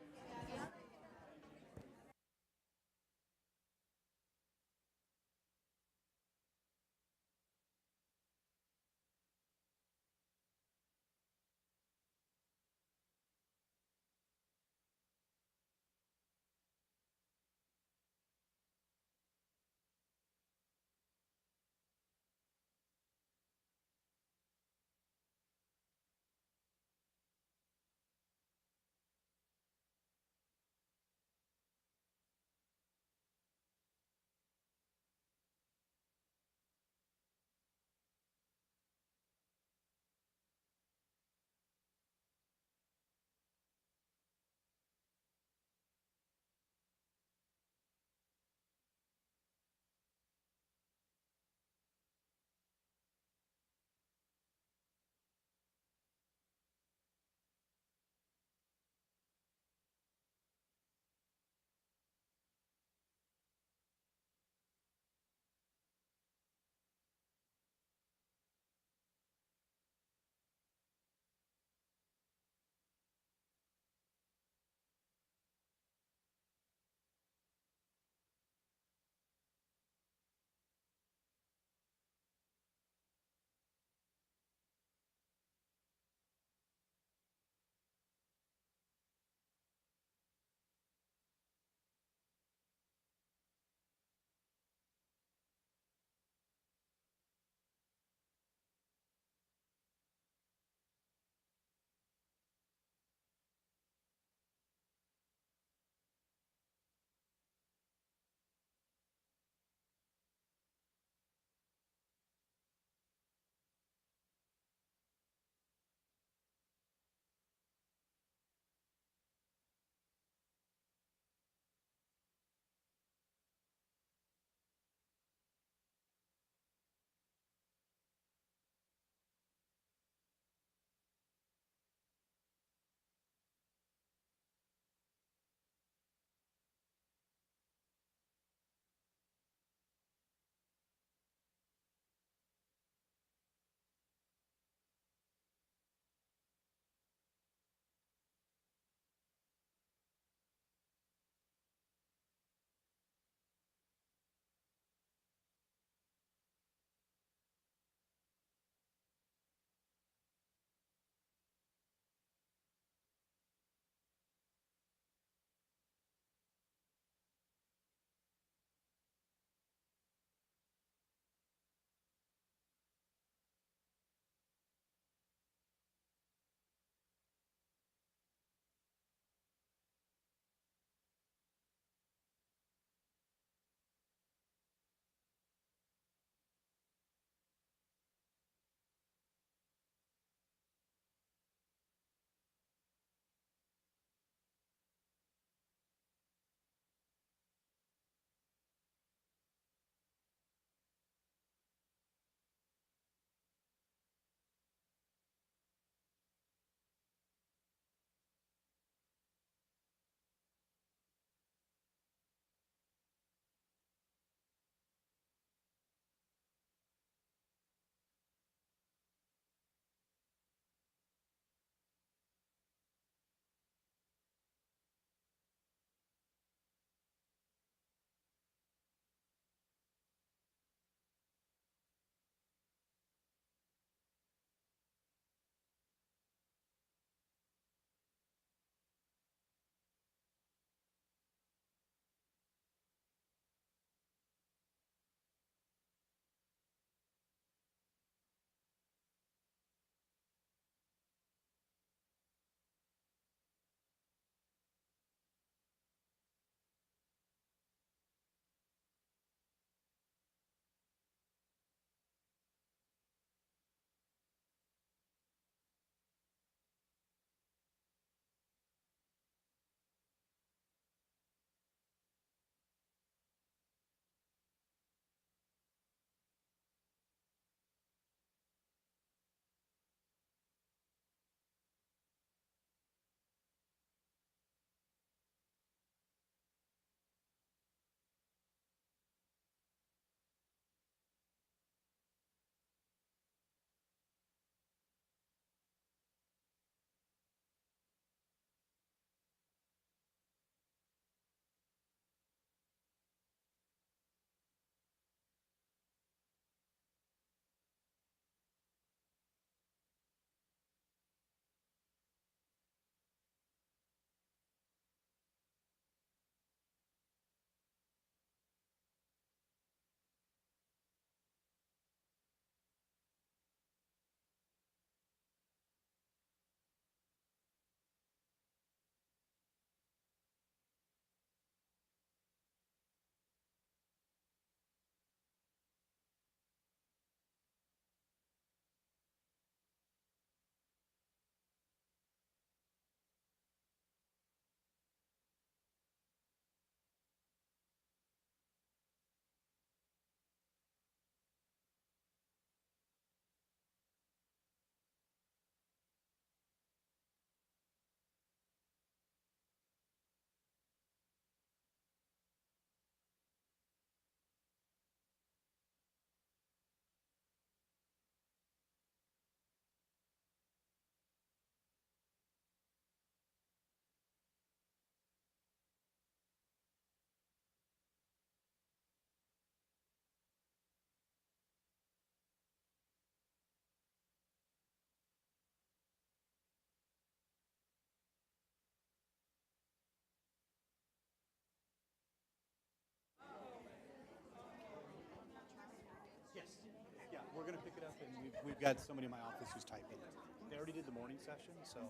we've got somebody in my office who's typing it. They already did the morning session, so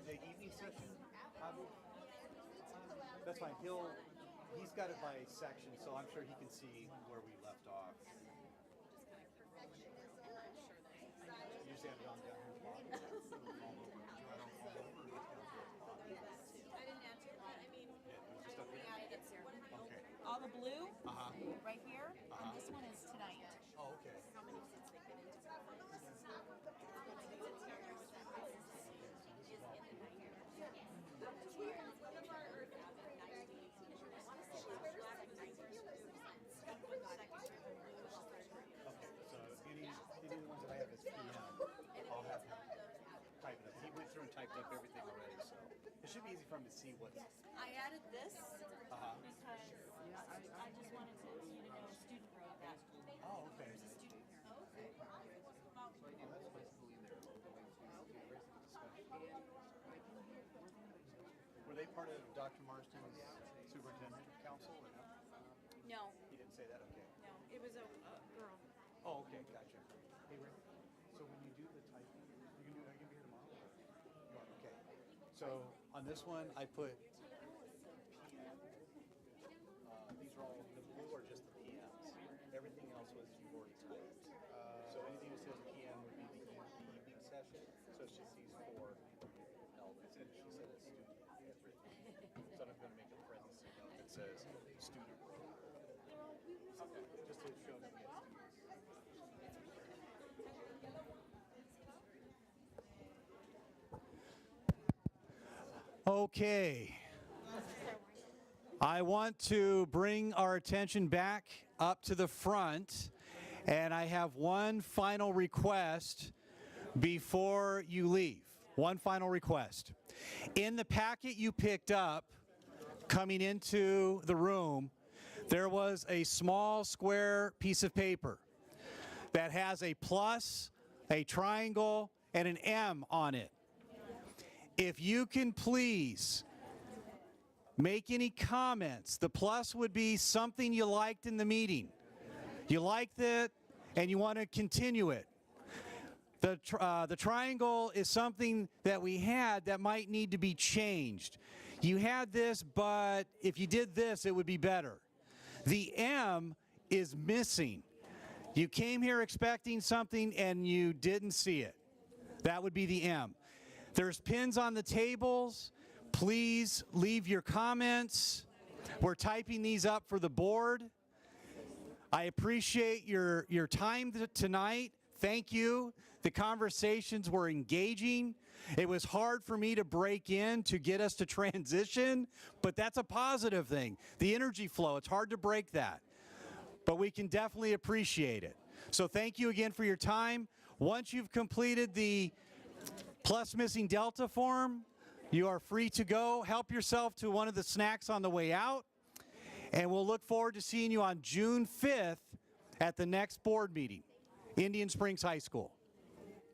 the evening session, that's fine. He's got it by section, so I'm sure he can see where we left off. You just have it on down here. I didn't answer that. I mean, Okay. all the blue Uh-huh. right here, and this one is tonight. Oh, okay. How many seats they fit into? Okay, so any of the ones that I have as PM, I'll have him type it up. He went through and typed up everything already, so it should be easy for him to see what's. I added this Uh-huh. because I just wanted you to know a student wrote that. Oh, okay. There's a student here. Were they part of Dr. Marston's superintendent council or no? No, He didn't say that? Okay. no, it was a girl. Oh, okay, gotcha. Hey, Rick, so when you do the typing, are you gonna be here tomorrow? You are, okay. So on this one, I put PM. These are all, the blue are just the PMs. Everything else was you've already typed. So anything that says PM would be the evening session. So it's just these four elements. And she said it's student. So I'm going to make a parenthesis note that says student. Okay. Just to show that we have students. Okay. I want to bring our attention back up to the front, and I have one final request before you leave. One final request. In the packet you picked up coming into the room, there was a small square piece of paper that has a plus, a triangle, and an M on it. If you can please make any comments. The plus would be something you liked in the meeting. You liked it and you want to continue it. The triangle is something that we had that might need to be changed. You had this, but if you did this, it would be better. The M is missing. You came here expecting something and you didn't see it. That would be the M. There's pins on the tables. Please leave your comments. We're typing these up for the board. I appreciate your time tonight. Thank you. The conversations were engaging. It was hard for me to break in to get us to transition, but that's a positive thing. The energy flow, it's hard to break that, but we can definitely appreciate it. So thank you again for your time. Once you've completed the plus missing delta form, you are free to go. Help yourself to one of the snacks on the way out. And we'll look forward to seeing you on June 5th at the next board meeting, Indian Springs High School.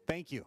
Thank you.